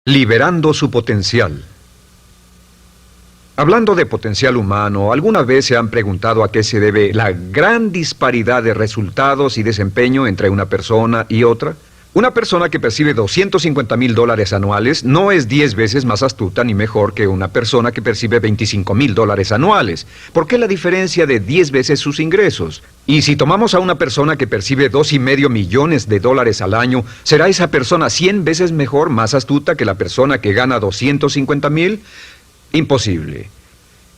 Liberando su potencial. Hablando de potencial humano, ¿alguna vez se han preguntado a qué se debe la gran disparidad de resultados y desempeño entre una persona y otra? Una persona que percibe $250,000 anuales no es 10 veces más astuta ni mejor que una persona que percibe $25,000 anuales. ¿Por qué la diferencia de 10 veces sus ingresos? Y si tomamos a una persona que percibe $2,5 millones al año, ¿será esa persona 100 veces mejor, más astuta que la persona que gana $250,000? Imposible.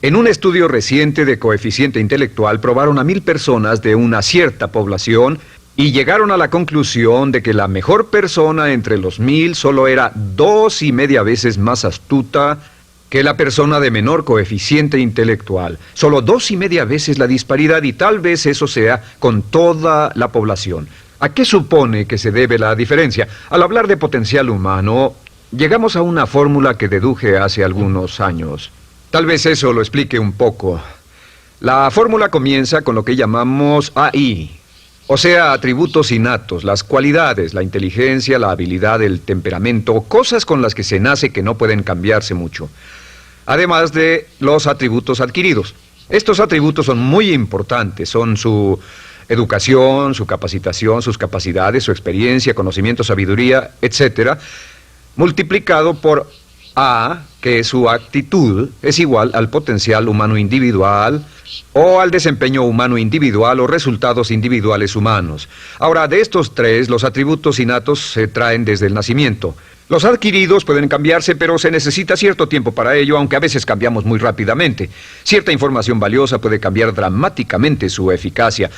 En un estudio reciente de coeficiente intelectual probaron a 1,000 personas de una cierta población y llegaron a la conclusión de que la mejor persona entre los 1,000 solo era 2,5 veces más astuta que la persona de menor coeficiente intelectual. Solo 2,5 veces la disparidad, y tal vez eso sea con toda la población. ¿A qué supone que se debe la diferencia? Al hablar de potencial humano, llegamos a una fórmula que deduje hace algunos años. Tal vez eso lo explique un poco. La fórmula comienza con lo que llamamos AI. O sea, atributos innatos, las cualidades, la inteligencia, la habilidad, el temperamento, cosas con las que se nace que no pueden cambiarse mucho. Además de los atributos adquiridos. Estos atributos son muy importantes, son su educación, su capacitación, sus capacidades, su experiencia, conocimiento, sabiduría, etc., multiplicado por A, que es su actitud, es igual al potencial humano individual, o al desempeño humano individual o resultados individuales humanos. Ahora, de estos tres, los atributos innatos se traen desde el nacimiento. Los adquiridos pueden cambiarse, pero se necesita cierto tiempo para ello, aunque a veces cambiamos muy rápidamente. Cierta información valiosa puede cambiar dramáticamente su eficacia,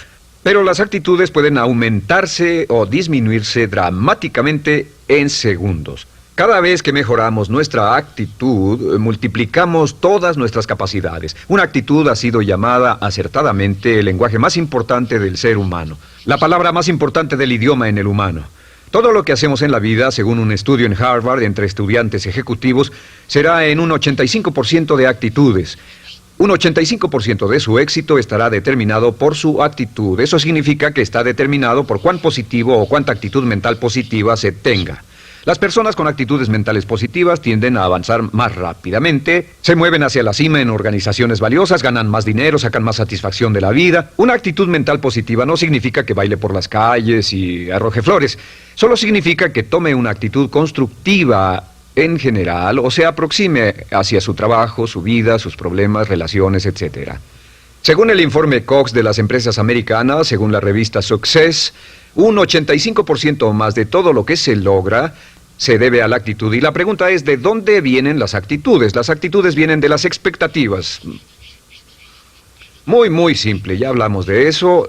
pero las actitudes pueden aumentarse o disminuirse dramáticamente en segundos. Cada vez que mejoramos nuestra actitud, multiplicamos todas nuestras capacidades. Una actitud ha sido llamada acertadamente el lenguaje más importante del ser humano, la palabra más importante del idioma en el humano. Todo lo que hacemos en la vida, según un estudio en Harvard entre estudiantes ejecutivos, será en un 85% de actitudes. Un 85% de su éxito estará determinado por su actitud. Eso significa que está determinado por cuán positivo o cuánta actitud mental positiva se tenga. Las personas con actitudes mentales positivas tienden a avanzar más rápidamente, se mueven hacia la cima en organizaciones valiosas, ganan más dinero, sacan más satisfacción de la vida. Una actitud mental positiva no significa que baile por las calles y arroje flores. Solo significa que tome una actitud constructiva en general o se aproxime hacia su trabajo, su vida, sus problemas, relaciones, etc. Según el informe Cox de las empresas americanas, según la revista Success, un 85% o más de todo lo que se logra se debe a la actitud. Y la pregunta es, ¿de dónde vienen las actitudes? Las actitudes vienen de las expectativas. Muy simple, ya hablamos de eso.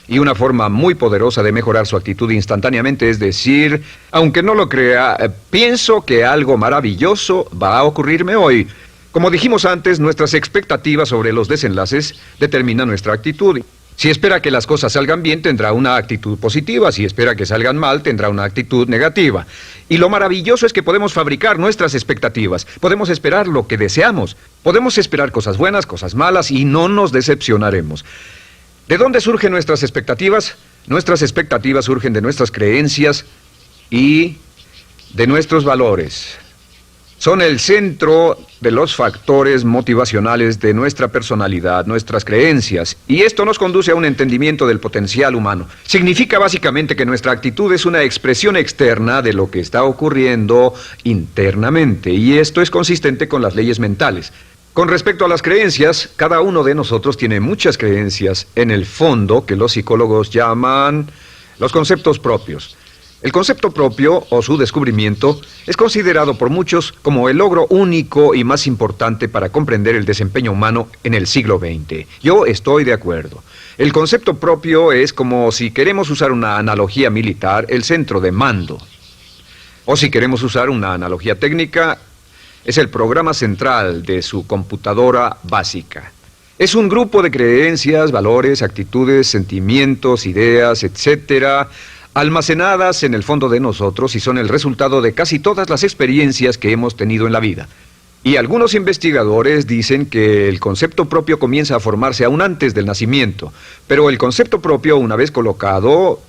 Y una forma muy poderosa de mejorar su actitud instantáneamente es decir, aunque no lo crea, pienso que algo maravilloso va a ocurrirme hoy. Como dijimos antes, nuestras expectativas sobre los desenlaces determinan nuestra actitud. Si espera que las cosas salgan bien, tendrá una actitud positiva. Si espera que salgan mal, tendrá una actitud negativa. Y lo maravilloso es que podemos fabricar nuestras expectativas. Podemos esperar lo que deseamos. Podemos esperar cosas buenas, cosas malas, y no nos decepcionaremos. ¿De dónde surgen nuestras expectativas? Nuestras expectativas surgen de nuestras creencias y de nuestros valores. Son el centro de los factores motivacionales de nuestra personalidad, nuestras creencias, y esto nos conduce a un entendimiento del potencial humano. Significa básicamente que nuestra actitud es una expresión externa de lo que está ocurriendo internamente, y esto es consistente con las leyes mentales. Con respecto a las creencias, cada uno de nosotros tiene muchas creencias en el fondo que los psicólogos llaman los conceptos propios. El concepto propio, o su descubrimiento, es considerado por muchos como el logro único y más importante para comprender el desempeño humano en el siglo XX. Yo estoy de acuerdo. El concepto propio es como, si queremos usar una analogía militar, el centro de mando. O si queremos usar una analogía técnica, es el programa central de su computadora básica. Es un grupo de creencias, valores, actitudes, sentimientos, ideas, etcétera, almacenadas en el fondo de nosotros y son el resultado de casi todas las experiencias que hemos tenido en la vida. Y algunos investigadores dicen que el concepto propio comienza a formarse aún antes del nacimiento, pero el concepto propio, una vez colocado,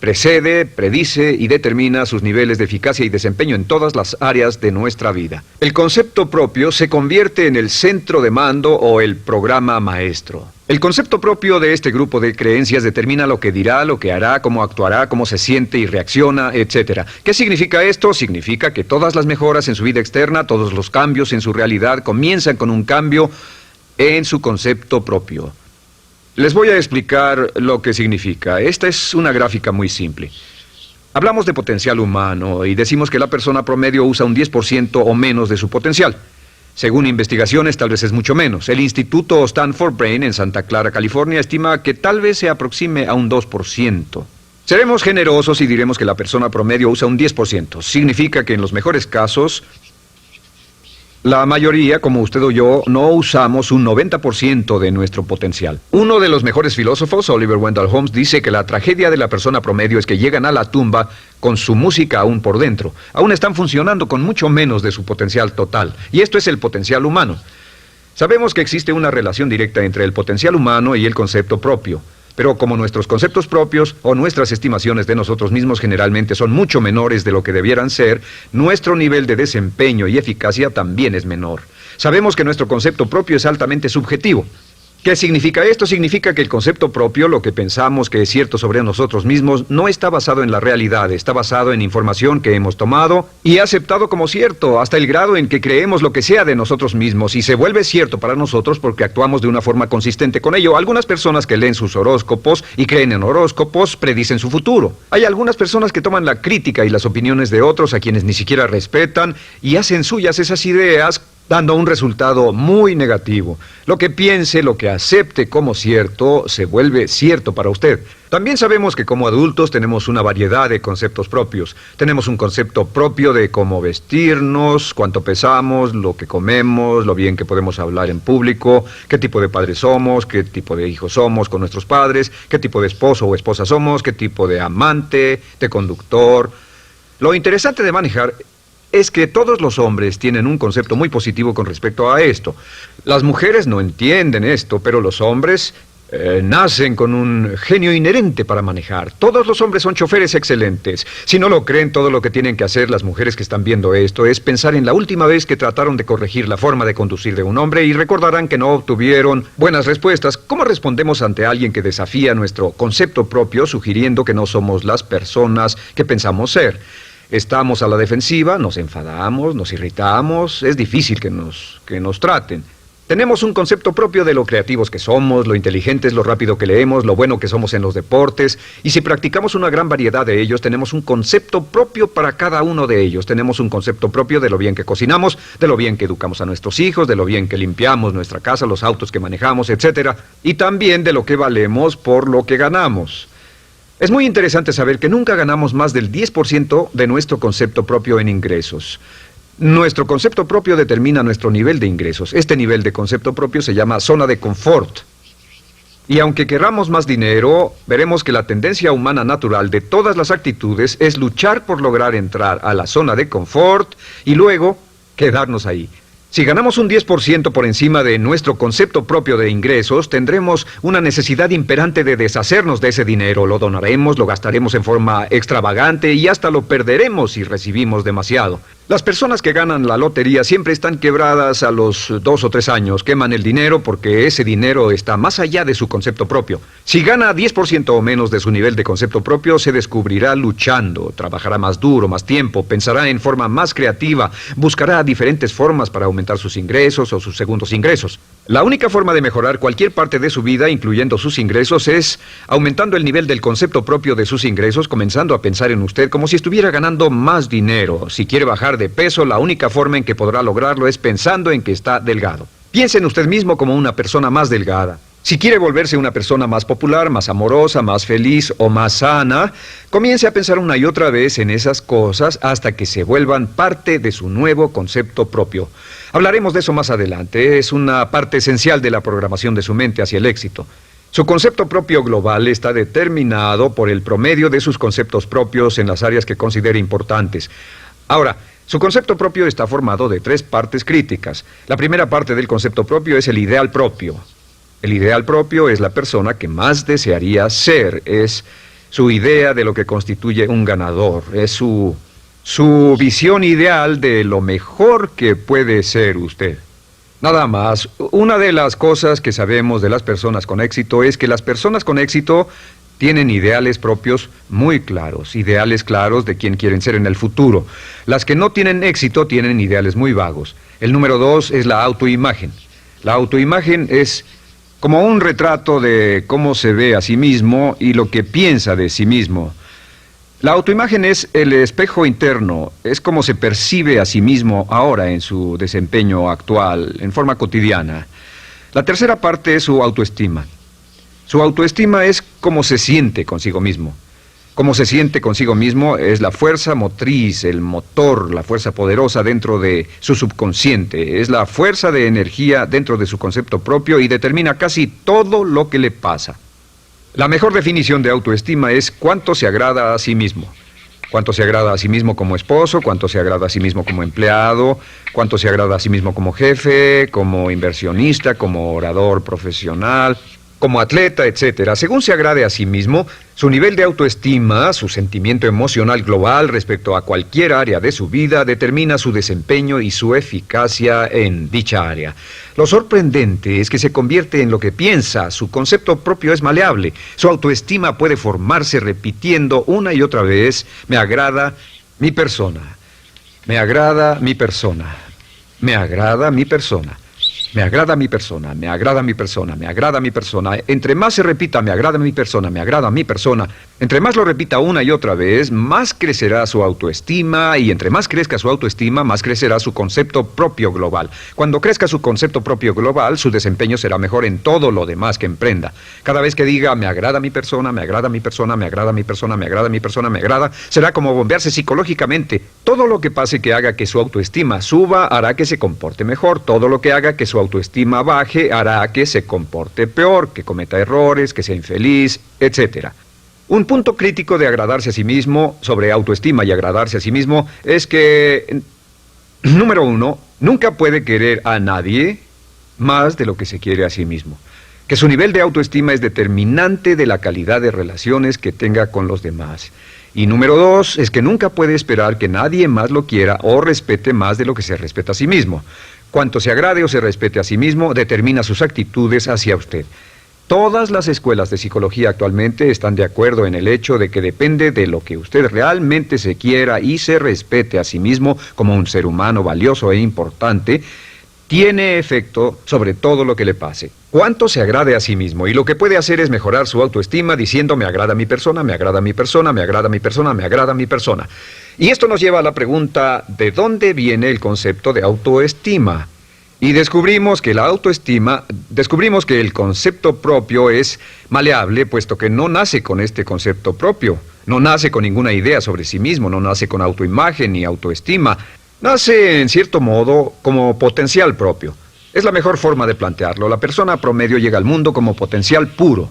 precede, predice y determina sus niveles de eficacia y desempeño en todas las áreas de nuestra vida. El concepto propio se convierte en el centro de mando o el programa maestro. El concepto propio de este grupo de creencias determina lo que dirá, lo que hará, cómo actuará, cómo se siente y reacciona, etc. ¿Qué significa esto? Significa que todas las mejoras en su vida externa, todos los cambios en su realidad comienzan con un cambio en su concepto propio. Les voy a explicar lo que significa. Esta es una gráfica muy simple. Hablamos de potencial humano y decimos que la persona promedio usa un 10% o menos de su potencial. Según investigaciones, tal vez es mucho menos. El Instituto Stanford Brain en Santa Clara, California, estima que tal vez se aproxime a un 2%. Seremos generosos y diremos que la persona promedio usa un 10%. Significa que en los mejores casos, la mayoría, como usted o yo, no usamos un 90% de nuestro potencial. Uno de los mejores filósofos, Oliver Wendell Holmes, dice que la tragedia de la persona promedio es que llegan a la tumba con su música aún por dentro. Aún están funcionando con mucho menos de su potencial total. Y esto es el potencial humano. Sabemos que existe una relación directa entre el potencial humano y el concepto propio. Pero como nuestros conceptos propios o nuestras estimaciones de nosotros mismos generalmente son mucho menores de lo que debieran ser, nuestro nivel de desempeño y eficacia también es menor. Sabemos que nuestro concepto propio es altamente subjetivo. ¿Qué significa esto? Significa que el concepto propio, lo que pensamos que es cierto sobre nosotros mismos, no está basado en la realidad, está basado en información que hemos tomado y aceptado como cierto, hasta el grado en que creemos lo que sea de nosotros mismos y se vuelve cierto para nosotros porque actuamos de una forma consistente con ello. Algunas personas que leen sus horóscopos y creen en horóscopos predicen su futuro. Hay algunas personas que toman la crítica y las opiniones de otros a quienes ni siquiera respetan y hacen suyas esas ideas, dando un resultado muy negativo. Lo que piense, lo que acepte como cierto, se vuelve cierto para usted. También sabemos que como adultos tenemos una variedad de conceptos propios. Tenemos un concepto propio de cómo vestirnos, cuánto pesamos, lo que comemos, lo bien que podemos hablar en público, qué tipo de padres somos, qué tipo de hijos somos con nuestros padres, qué tipo de esposo o esposa somos, qué tipo de amante, de conductor. Lo interesante de manejar es que todos los hombres tienen un concepto muy positivo con respecto a esto. Las mujeres no entienden esto, pero los hombres nacen con un genio inherente para manejar. Todos los hombres son choferes excelentes. Si no lo creen, todo lo que tienen que hacer las mujeres que están viendo esto es pensar en la última vez que trataron de corregir la forma de conducir de un hombre y recordarán que no obtuvieron buenas respuestas. ¿Cómo respondemos ante alguien que desafía nuestro concepto propio, sugiriendo que no somos las personas que pensamos ser? Estamos a la defensiva, nos enfadamos, nos irritamos, es difícil que nos traten. Tenemos un concepto propio de lo creativos que somos, lo inteligentes, lo rápido que leemos, lo bueno que somos en los deportes, y si practicamos una gran variedad de ellos, tenemos un concepto propio para cada uno de ellos. Tenemos un concepto propio de lo bien que cocinamos, de lo bien que educamos a nuestros hijos, de lo bien que limpiamos nuestra casa, los autos que manejamos, etc. Y también de lo que valemos por lo que ganamos. Es muy interesante saber que nunca ganamos más del 10% de nuestro concepto propio en ingresos. Nuestro concepto propio determina nuestro nivel de ingresos. Este nivel de concepto propio se llama zona de confort. Y aunque querramos más dinero, veremos que la tendencia humana natural de todas las actitudes es luchar por lograr entrar a la zona de confort y luego quedarnos ahí. Si ganamos un 10% por encima de nuestro concepto propio de ingresos, tendremos una necesidad imperante de deshacernos de ese dinero. Lo donaremos, lo gastaremos en forma extravagante y hasta lo perderemos si recibimos demasiado. Las personas que ganan la lotería siempre están quebradas a los 2 o 3 años. Queman el dinero porque ese dinero está más allá de su concepto propio. Si gana 10% o menos de su nivel de concepto propio, se descubrirá luchando, trabajará más duro, más tiempo, pensará en forma más creativa, buscará diferentes formas para aumentar sus ingresos o sus segundos ingresos. La única forma de mejorar cualquier parte de su vida, incluyendo sus ingresos, es aumentando el nivel del concepto propio de sus ingresos, comenzando a pensar en usted como si estuviera ganando más dinero. Si quiere bajar de peso, la única forma en que podrá lograrlo es pensando en que está delgado. Piense en usted mismo como una persona más delgada. Si quiere volverse una persona más popular, más amorosa, más feliz o más sana, comience a pensar una y otra vez en esas cosas hasta que se vuelvan parte de su nuevo concepto propio. Hablaremos de eso más adelante. Es una parte esencial de la programación de su mente hacia el éxito. Su concepto propio global está determinado por el promedio de sus conceptos propios en las áreas que considere importantes. Ahora, su concepto propio está formado de 3 partes críticas. La primera parte del concepto propio es el ideal propio. El ideal propio es la persona que más desearía ser, es su idea de lo que constituye un ganador, es su visión ideal de lo mejor que puede ser usted. Nada más, una de las cosas que sabemos de las personas con éxito es que las personas con éxito tienen ideales propios muy claros, ideales claros de quién quieren ser en el futuro. Las que no tienen éxito tienen ideales muy vagos. El número 2 es la autoimagen. La autoimagen es como un retrato de cómo se ve a sí mismo y lo que piensa de sí mismo. La autoimagen es el espejo interno, es como se percibe a sí mismo ahora en su desempeño actual, en forma cotidiana. La tercera parte es su autoestima. Su autoestima es cómo se siente consigo mismo. Cómo se siente consigo mismo es la fuerza motriz, el motor, la fuerza poderosa dentro de su subconsciente. Es la fuerza de energía dentro de su concepto propio y determina casi todo lo que le pasa. La mejor definición de autoestima es cuánto se agrada a sí mismo. Cuánto se agrada a sí mismo como esposo, cuánto se agrada a sí mismo como empleado, cuánto se agrada a sí mismo como jefe, como inversionista, como orador profesional, como atleta, etcétera. Según se agrade a sí mismo, su nivel de autoestima, su sentimiento emocional global respecto a cualquier área de su vida, determina su desempeño y su eficacia en dicha área. Lo sorprendente es que se convierte en lo que piensa, su concepto propio es maleable, su autoestima puede formarse repitiendo una y otra vez, me agrada mi persona, me agrada mi persona, me agrada mi persona. Me agrada mi persona, me agrada mi persona, me agrada mi persona. Entre más se repita, me agrada mi persona, me agrada mi persona, entre más lo repita una y otra vez, más crecerá su autoestima y entre más crezca su autoestima, más crecerá su concepto propio global. Cuando crezca su concepto propio global, su desempeño será mejor en todo lo demás que emprenda. Cada vez que diga, me agrada mi persona, me agrada mi persona, me agrada mi persona, me agrada mi persona, me agrada, será como bombearse psicológicamente. Todo lo que pase que haga que su autoestima suba, hará que se comporte mejor. Todo lo que haga que su autoestima baje, hará que se comporte peor, que cometa errores, que sea infeliz, etc. Un punto crítico de agradarse a sí mismo, sobre autoestima y agradarse a sí mismo, es que, número 1, nunca puede querer a nadie más de lo que se quiere a sí mismo. Que su nivel de autoestima es determinante de la calidad de relaciones que tenga con los demás. Y número 2, es que nunca puede esperar que nadie más lo quiera o respete más de lo que se respeta a sí mismo. Cuanto se agrade o se respete a sí mismo, determina sus actitudes hacia usted. Todas las escuelas de psicología actualmente están de acuerdo en el hecho de que depende de lo que usted realmente se quiera y se respete a sí mismo como un ser humano valioso e importante, tiene efecto sobre todo lo que le pase. Cuánto se agrade a sí mismo y lo que puede hacer es mejorar su autoestima diciendo me agrada mi persona, me agrada mi persona, me agrada mi persona, me agrada mi persona. Y esto nos lleva a la pregunta, ¿de dónde viene el concepto de autoestima? Y descubrimos que el concepto propio es maleable, puesto que no nace con este concepto propio, no nace con ninguna idea sobre sí mismo, no nace con autoimagen ni autoestima, nace en cierto modo como potencial propio. Es la mejor forma de plantearlo. La persona promedio llega al mundo como potencial puro.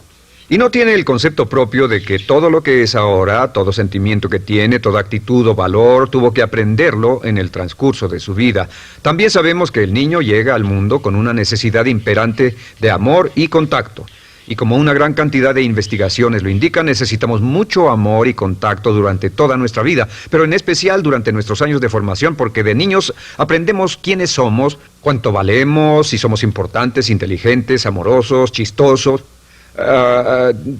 Y no tiene el concepto propio de que todo lo que es ahora, todo sentimiento que tiene, toda actitud o valor, tuvo que aprenderlo en el transcurso de su vida. También sabemos que el niño llega al mundo con una necesidad imperante de amor y contacto. Y como una gran cantidad de investigaciones lo indican, necesitamos mucho amor y contacto durante toda nuestra vida, pero en especial durante nuestros años de formación, porque de niños aprendemos quiénes somos, cuánto valemos, si somos importantes, inteligentes, amorosos, chistosos.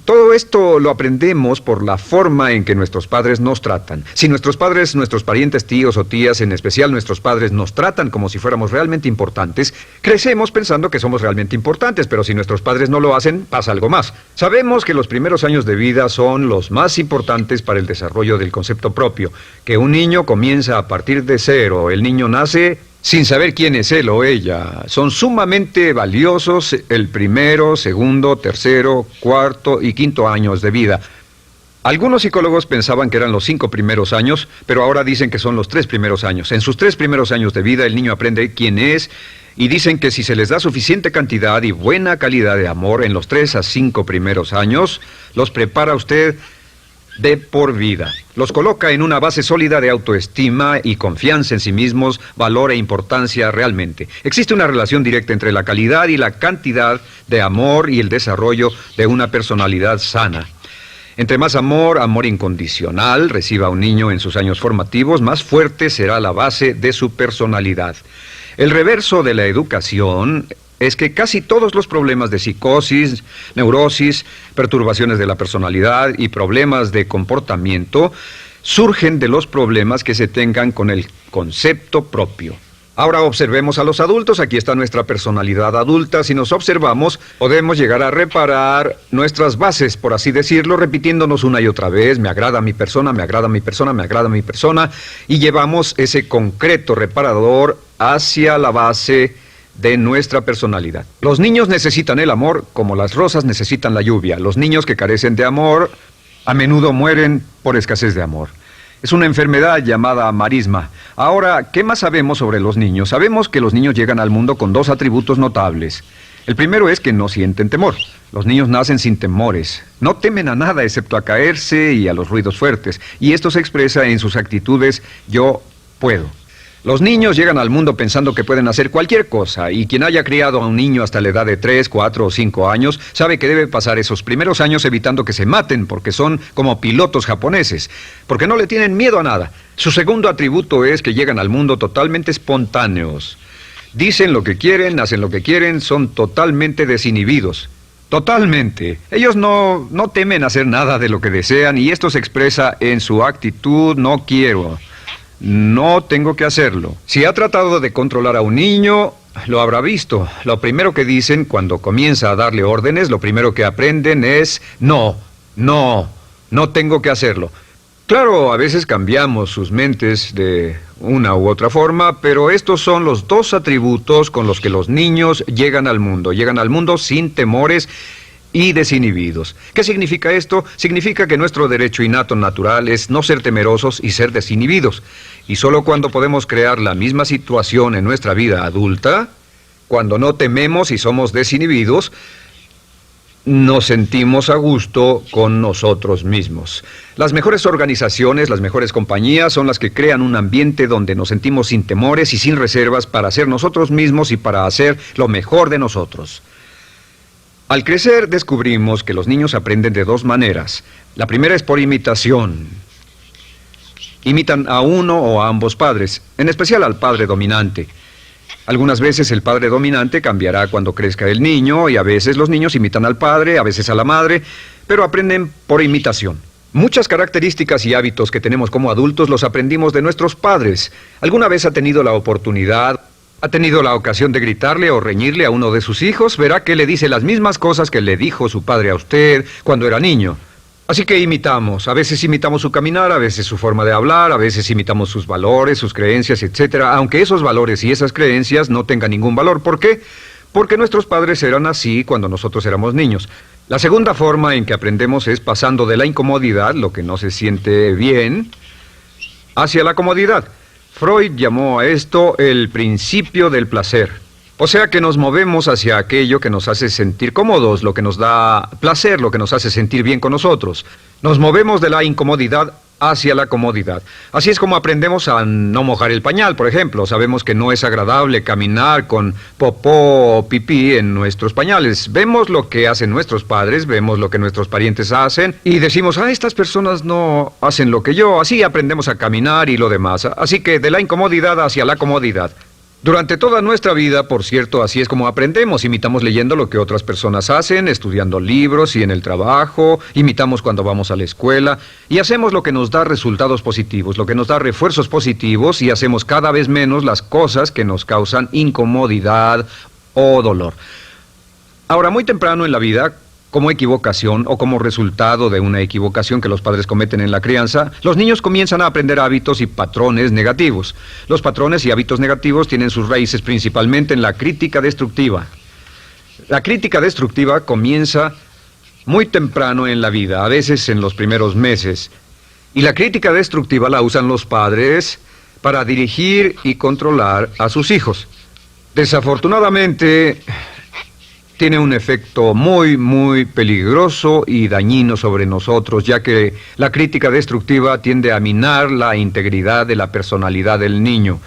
Todo esto lo aprendemos por la forma en que nuestros padres nos tratan. Si nuestros padres, nuestros parientes, tíos o tías, en especial nuestros padres, nos tratan como si fuéramos realmente importantes, crecemos pensando que somos realmente importantes, pero si nuestros padres no lo hacen, pasa algo más. Sabemos que los primeros años de vida son los más importantes para el desarrollo del concepto propio, que un niño comienza a partir de cero. El niño nace sin saber quién es él o ella. Son sumamente valiosos el primero, segundo, tercero, cuarto y quinto años de vida. Algunos psicólogos pensaban que eran los 5 primeros años, pero ahora dicen que son los 3 primeros años. En sus 3 primeros años de vida el niño aprende quién es y dicen que si se les da suficiente cantidad y buena calidad de amor en los 3 a 5 primeros años, los prepara usted de por vida. Los coloca en una base sólida de autoestima y confianza en sí mismos, valor e importancia realmente. Existe una relación directa entre la calidad y la cantidad de amor y el desarrollo de una personalidad sana. Entre más amor, amor incondicional, reciba un niño en sus años formativos, más fuerte será la base de su personalidad. El reverso de la educación es que casi todos los problemas de psicosis, neurosis, perturbaciones de la personalidad y problemas de comportamiento surgen de los problemas que se tengan con el concepto propio. Ahora observemos a los adultos. Aquí está nuestra personalidad adulta. Si nos observamos, podemos llegar a reparar nuestras bases, por así decirlo, repitiéndonos una y otra vez: me agrada mi persona, me agrada mi persona, me agrada mi persona, y llevamos ese concreto reparador hacia la base de nuestra personalidad. Los niños necesitan el amor como las rosas necesitan la lluvia. Los niños que carecen de amor a menudo mueren por escasez de amor. Es una enfermedad llamada marisma. Ahora, ¿qué más sabemos sobre los niños? Sabemos que los niños llegan al mundo con dos atributos notables. El primero es que no sienten temor. Los niños nacen sin temores. No temen a nada excepto a caerse y a los ruidos fuertes. Y esto se expresa en sus actitudes: yo puedo. Los niños llegan al mundo pensando que pueden hacer cualquier cosa, y quien haya criado a un niño hasta la edad de 3, 4 o 5 años sabe que debe pasar esos primeros años evitando que se maten, porque son como pilotos japoneses, porque no le tienen miedo a nada. Su segundo atributo es que llegan al mundo totalmente espontáneos. Dicen lo que quieren, hacen lo que quieren, son totalmente desinhibidos. Totalmente. Ellos no temen hacer nada de lo que desean, y esto se expresa en su actitud: no quiero. No tengo que hacerlo. Si ha tratado de controlar a un niño, lo habrá visto. Lo primero que dicen cuando comienza a darle órdenes, lo primero que aprenden es: no tengo que hacerlo. Claro, a veces cambiamos sus mentes de una u otra forma, pero estos son los dos atributos con los que los niños llegan al mundo. Llegan al mundo sin temores y desinhibidos. ¿Qué significa esto? Significa que nuestro derecho innato natural es no ser temerosos y ser desinhibidos. Y solo cuando podemos crear la misma situación en nuestra vida adulta, cuando no tememos y somos desinhibidos, nos sentimos a gusto con nosotros mismos. Las mejores organizaciones, las mejores compañías son las que crean un ambiente donde nos sentimos sin temores y sin reservas para ser nosotros mismos y para hacer lo mejor de nosotros. Al crecer descubrimos que los niños aprenden de dos maneras. La primera es por imitación. Imitan a uno o a ambos padres, en especial al padre dominante. Algunas veces el padre dominante cambiará cuando crezca el niño, y a veces los niños imitan al padre, a veces a la madre, pero aprenden por imitación. Muchas características y hábitos que tenemos como adultos los aprendimos de nuestros padres. ¿Alguna vez ha tenido la ocasión de gritarle o reñirle a uno de sus hijos? Verá que le dice las mismas cosas que le dijo su padre a usted cuando era niño. Así que imitamos. A veces imitamos su caminar, a veces su forma de hablar, a veces imitamos sus valores, sus creencias, etc. Aunque esos valores y esas creencias no tengan ningún valor. ¿Por qué? Porque nuestros padres eran así cuando nosotros éramos niños. La segunda forma en que aprendemos es pasando de la incomodidad, lo que no se siente bien, hacia la comodidad. Freud llamó a esto el principio del placer. O sea que nos movemos hacia aquello que nos hace sentir cómodos, lo que nos da placer, lo que nos hace sentir bien con nosotros. Nos movemos de la incomodidad hacia la comodidad. Así es como aprendemos a no mojar el pañal, por ejemplo. Sabemos que no es agradable caminar con popó o pipí en nuestros pañales. Vemos lo que hacen nuestros padres, vemos lo que nuestros parientes hacen y decimos: estas personas no hacen lo que yo. Así aprendemos a caminar y lo demás. Así que de la incomodidad hacia la comodidad. Durante toda nuestra vida, por cierto, así es como aprendemos. Imitamos leyendo lo que otras personas hacen, estudiando libros y en el trabajo, imitamos cuando vamos a la escuela, y hacemos lo que nos da resultados positivos, lo que nos da refuerzos positivos, y hacemos cada vez menos las cosas que nos causan incomodidad o dolor. Ahora, muy temprano en la vida, como equivocación o como resultado de una equivocación que los padres cometen en la crianza, los niños comienzan a aprender hábitos y patrones negativos. Los patrones y hábitos negativos tienen sus raíces principalmente en la crítica destructiva. La crítica destructiva comienza muy temprano en la vida, a veces en los primeros meses. Y la crítica destructiva la usan los padres para dirigir y controlar a sus hijos. Desafortunadamente, tiene un efecto muy peligroso y dañino sobre nosotros, ya que la crítica destructiva tiende a minar la integridad de la personalidad del niño.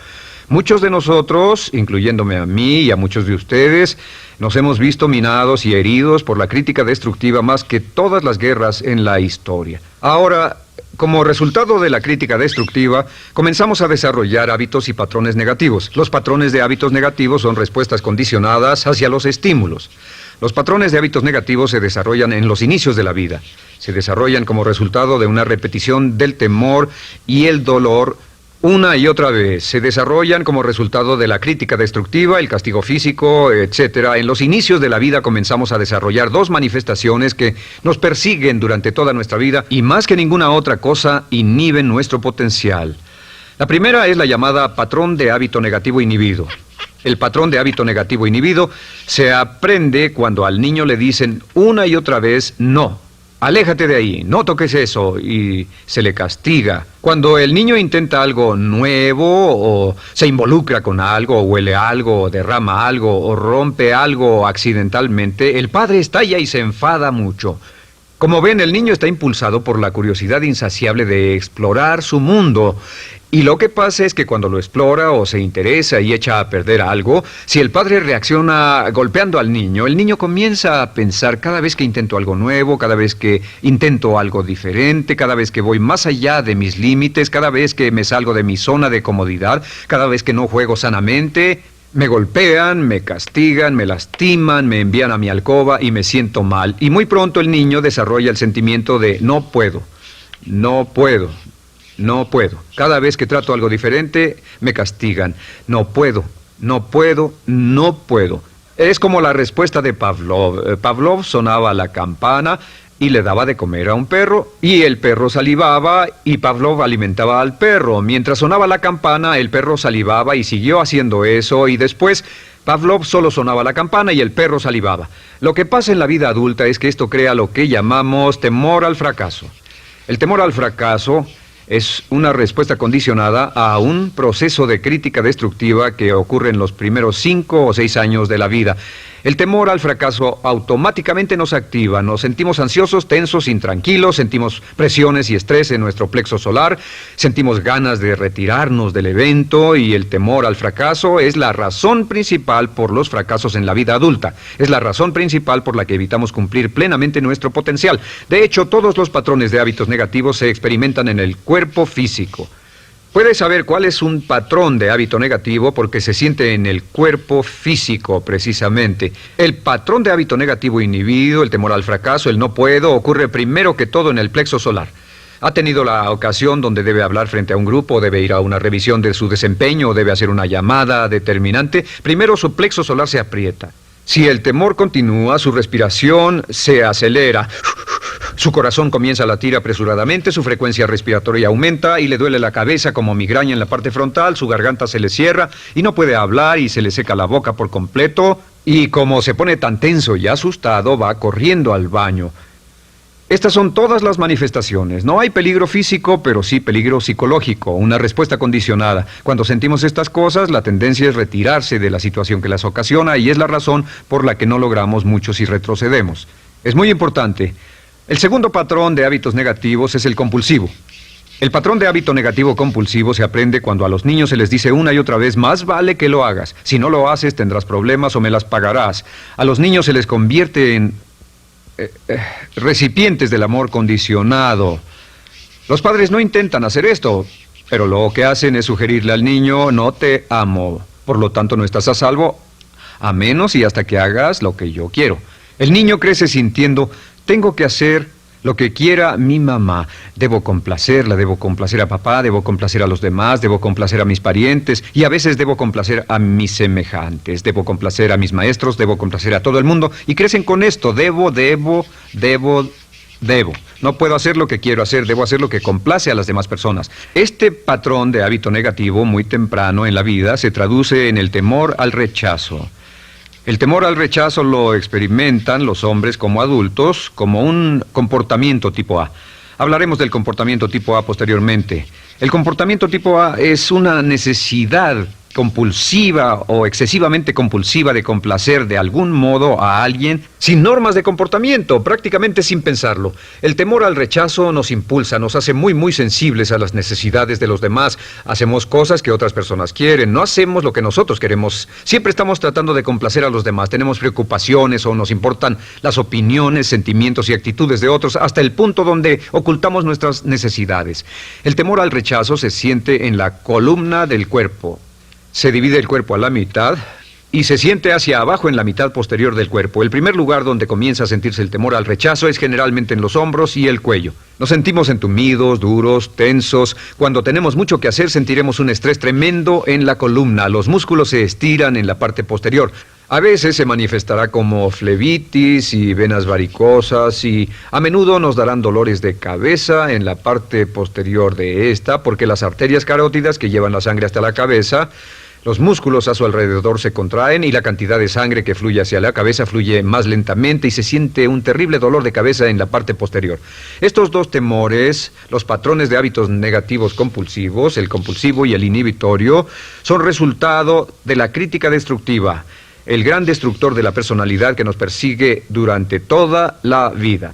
Muchos de nosotros, incluyéndome a mí y a muchos de ustedes, nos hemos visto minados y heridos por la crítica destructiva más que todas las guerras en la historia. Ahora, como resultado de la crítica destructiva, comenzamos a desarrollar hábitos y patrones negativos. Los patrones de hábitos negativos son respuestas condicionadas hacia los estímulos. Los patrones de hábitos negativos se desarrollan en los inicios de la vida. Se desarrollan como resultado de una repetición del temor y el dolor una y otra vez. Se desarrollan como resultado de la crítica destructiva, el castigo físico, etc. En los inicios de la vida comenzamos a desarrollar dos manifestaciones que nos persiguen durante toda nuestra vida y más que ninguna otra cosa inhiben nuestro potencial. La primera es la llamada patrón de hábito negativo inhibido. El patrón de hábito negativo inhibido se aprende cuando al niño le dicen una y otra vez no. Aléjate de ahí, no toques eso, y se le castiga. Cuando el niño intenta algo nuevo, o se involucra con algo, o huele algo, o derrama algo, o rompe algo accidentalmente, el padre estalla y se enfada mucho. Como ven, el niño está impulsado por la curiosidad insaciable de explorar su mundo. Y lo que pasa es que cuando lo explora o se interesa y echa a perder algo, si el padre reacciona golpeando al niño, el niño comienza a pensar cada vez que intento algo nuevo, cada vez que intento algo diferente, cada vez que voy más allá de mis límites, cada vez que me salgo de mi zona de comodidad, cada vez que no juego sanamente, me golpean, me castigan, me lastiman, me envían a mi alcoba y me siento mal. Y muy pronto el niño desarrolla el sentimiento de no puedo, no puedo. No puedo. Cada vez que trato algo diferente, me castigan. No puedo, no puedo, no puedo. Es como la respuesta de Pavlov. Pavlov sonaba la campana y le daba de comer a un perro, y el perro salivaba, y Pavlov alimentaba al perro. Mientras sonaba la campana, el perro salivaba y siguió haciendo eso, y después Pavlov solo sonaba la campana y el perro salivaba. Lo que pasa en la vida adulta es que esto crea lo que llamamos temor al fracaso. El temor al fracaso es una respuesta condicionada a un proceso de crítica destructiva que ocurre en los primeros 5 o 6 años de la vida. El temor al fracaso automáticamente nos activa, nos sentimos ansiosos, tensos, intranquilos, sentimos presiones y estrés en nuestro plexo solar, sentimos ganas de retirarnos del evento y el temor al fracaso es la razón principal por los fracasos en la vida adulta. Es la razón principal por la que evitamos cumplir plenamente nuestro potencial. De hecho, todos los patrones de hábitos negativos se experimentan en el cuerpo físico. Puedes saber cuál es un patrón de hábito negativo porque se siente en el cuerpo físico, precisamente. El patrón de hábito negativo inhibido, el temor al fracaso, el no puedo, ocurre primero que todo en el plexo solar. ¿Ha tenido la ocasión donde debe hablar frente a un grupo, debe ir a una revisión de su desempeño o debe hacer una llamada determinante? Primero su plexo solar se aprieta. Si el temor continúa, su respiración se acelera. Su corazón comienza a latir apresuradamente, su frecuencia respiratoria aumenta y le duele la cabeza como migraña en la parte frontal, su garganta se le cierra y no puede hablar y se le seca la boca por completo. Y como se pone tan tenso y asustado, va corriendo al baño. Estas son todas las manifestaciones. No hay peligro físico, pero sí peligro psicológico, una respuesta condicionada. Cuando sentimos estas cosas, la tendencia es retirarse de la situación que las ocasiona y es la razón por la que no logramos mucho si retrocedemos. Es muy importante. El segundo patrón de hábitos negativos es el compulsivo. El patrón de hábito negativo compulsivo se aprende cuando a los niños se les dice una y otra vez, más vale que lo hagas. Si no lo haces, tendrás problemas o me las pagarás. A los niños se les convierte en recipientes del amor condicionado. Los padres no intentan hacer esto, pero lo que hacen es sugerirle al niño, no te amo. Por lo tanto, no estás a salvo, a menos y hasta que hagas lo que yo quiero. El niño crece sintiendo, tengo que hacer lo que quiera mi mamá. Debo complacerla, debo complacer a papá, debo complacer a los demás, debo complacer a mis parientes y a veces debo complacer a mis semejantes, debo complacer a mis maestros, debo complacer a todo el mundo y crecen con esto, debo. No puedo hacer lo que quiero hacer, debo hacer lo que complace a las demás personas. Este patrón de hábito negativo muy temprano en la vida se traduce en el temor al rechazo. El temor al rechazo lo experimentan los hombres como adultos como un comportamiento tipo A. Hablaremos del comportamiento tipo A posteriormente. El comportamiento tipo A es una necesidad compulsiva o excesivamente compulsiva de complacer de algún modo a alguien sin normas de comportamiento, prácticamente sin pensarlo. El temor al rechazo nos impulsa, nos hace muy sensibles a las necesidades de los demás. Hacemos cosas que otras personas quieren, no hacemos lo que nosotros queremos. Siempre estamos tratando de complacer a los demás. Tenemos preocupaciones o nos importan las opiniones, sentimientos y actitudes de otros hasta el punto donde ocultamos nuestras necesidades. El temor al rechazo se siente en la columna del cuerpo. Se divide el cuerpo a la mitad y se siente hacia abajo en la mitad posterior del cuerpo. El primer lugar donde comienza a sentirse el temor al rechazo es generalmente en los hombros y el cuello. Nos sentimos entumidos, duros, tensos. Cuando tenemos mucho que hacer sentiremos un estrés tremendo en la columna. Los músculos se estiran en la parte posterior. A veces se manifestará como flebitis y venas varicosas y a menudo nos darán dolores de cabeza en la parte posterior de esta porque las arterias carótidas que llevan la sangre hasta la cabeza, los músculos a su alrededor se contraen y la cantidad de sangre que fluye hacia la cabeza fluye más lentamente y se siente un terrible dolor de cabeza en la parte posterior. Estos dos temores, los patrones de hábitos negativos compulsivos, el compulsivo y el inhibitorio, son resultado de la crítica destructiva, el gran destructor de la personalidad que nos persigue durante toda la vida.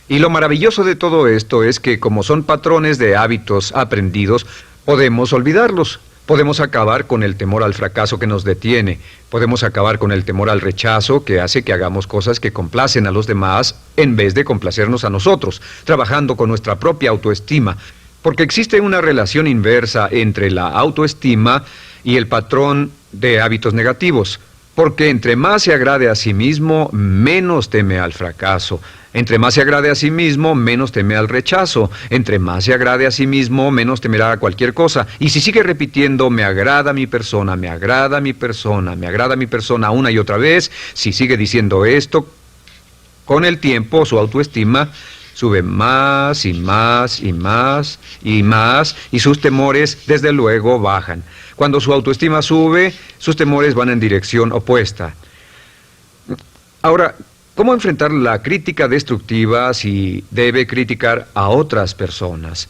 Y lo maravilloso de todo esto es que como son patrones de hábitos aprendidos, podemos olvidarlos. Podemos acabar con el temor al fracaso que nos detiene. Podemos acabar con el temor al rechazo que hace que hagamos cosas que complacen a los demás en vez de complacernos a nosotros, trabajando con nuestra propia autoestima. Porque existe una relación inversa entre la autoestima y el patrón de hábitos negativos. Porque entre más se agrade a sí mismo, menos teme al fracaso. Entre más se agrade a sí mismo, menos teme al rechazo. Entre más se agrade a sí mismo, menos temerá a cualquier cosa. Y si sigue repitiendo, me agrada mi persona, me agrada mi persona, me agrada mi persona una y otra vez, si sigue diciendo esto, con el tiempo su autoestima sube más y más y más y más y sus temores desde luego bajan. Cuando su autoestima sube, sus temores van en dirección opuesta. Ahora, ¿cómo enfrentar la crítica destructiva si debe criticar a otras personas?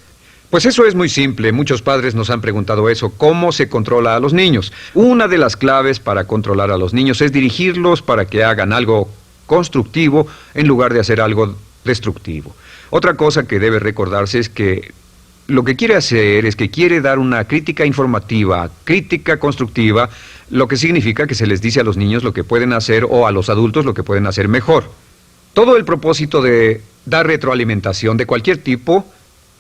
Pues eso es muy simple. Muchos padres nos han preguntado eso. ¿Cómo se controla a los niños? Una de las claves para controlar a los niños es dirigirlos para que hagan algo constructivo en lugar de hacer algo destructivo. Otra cosa que debe recordarse es que lo que quiere hacer es que quiere dar una crítica informativa, crítica constructiva, lo que significa que se les dice a los niños lo que pueden hacer o a los adultos lo que pueden hacer mejor. Todo el propósito de dar retroalimentación de cualquier tipo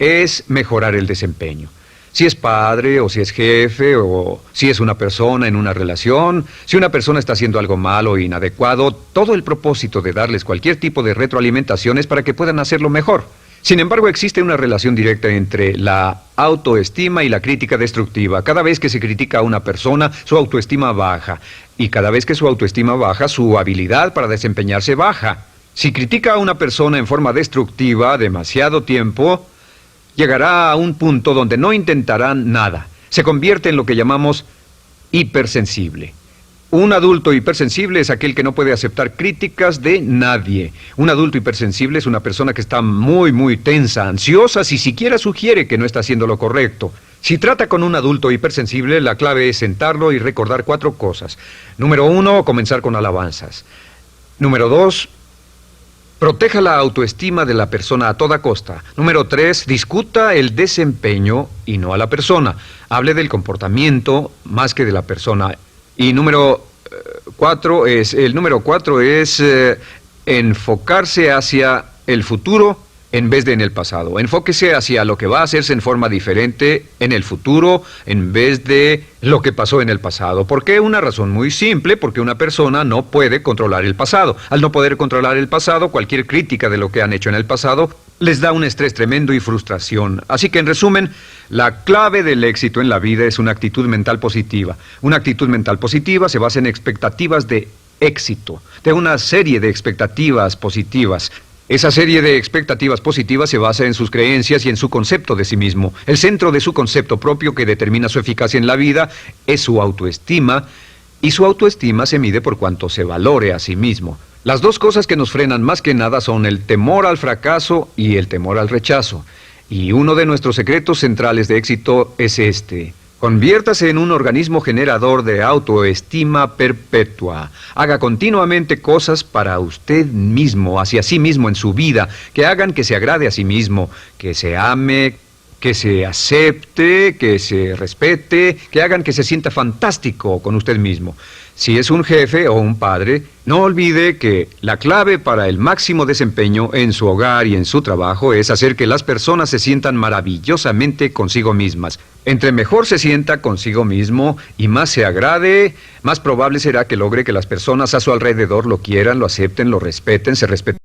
es mejorar el desempeño. Si es padre o si es jefe o si es una persona en una relación, si una persona está haciendo algo malo o inadecuado, todo el propósito de darles cualquier tipo de retroalimentación es para que puedan hacerlo mejor. Sin embargo, existe una relación directa entre la autoestima y la crítica destructiva. Cada vez que se critica a una persona, su autoestima baja. Y cada vez que su autoestima baja, su habilidad para desempeñarse baja. Si critica a una persona en forma destructiva demasiado tiempo, llegará a un punto donde no intentarán nada. Se convierte en lo que llamamos hipersensible. Un adulto hipersensible es aquel que no puede aceptar críticas de nadie. Un adulto hipersensible es una persona que está muy tensa, ansiosa, si siquiera sugiere que no está haciendo lo correcto. Si trata con un adulto hipersensible, la clave es sentarlo y recordar 4 cosas. Número 1, comenzar con alabanzas. Número 2, proteja la autoestima de la persona a toda costa. Número 3, discuta el desempeño y no a la persona. Hable del comportamiento más que de la persona. Y número 4 es enfocarse hacia el futuro en vez de en el pasado. Enfóquese hacia lo que va a hacerse en forma diferente en el futuro en vez de lo que pasó en el pasado. ¿Por qué? Una razón muy simple, porque una persona no puede controlar el pasado. Al no poder controlar el pasado, cualquier crítica de lo que han hecho en el pasado les da un estrés tremendo y frustración. Así que, en resumen, la clave del éxito en la vida es una actitud mental positiva. Una actitud mental positiva se basa en expectativas de éxito, de una serie de expectativas positivas. Esa serie de expectativas positivas se basa en sus creencias y en su concepto de sí mismo. El centro de su concepto propio que determina su eficacia en la vida es su autoestima, y su autoestima se mide por cuanto se valore a sí mismo. Las dos cosas que nos frenan más que nada son el temor al fracaso y el temor al rechazo. Y uno de nuestros secretos centrales de éxito es este: Conviértase en un organismo generador de autoestima perpetua. Haga continuamente cosas para usted mismo, hacia sí mismo en su vida, que hagan que se agrade a sí mismo, que se ame, que se acepte, que se respete, que hagan que se sienta fantástico con usted mismo. Si es un jefe o un padre, no olvide que la clave para el máximo desempeño en su hogar y en su trabajo es hacer que las personas se sientan maravillosamente consigo mismas. Entre mejor se sienta consigo mismo y más se agrade, más probable será que logre que las personas a su alrededor lo quieran, lo acepten, lo respeten, se respeten.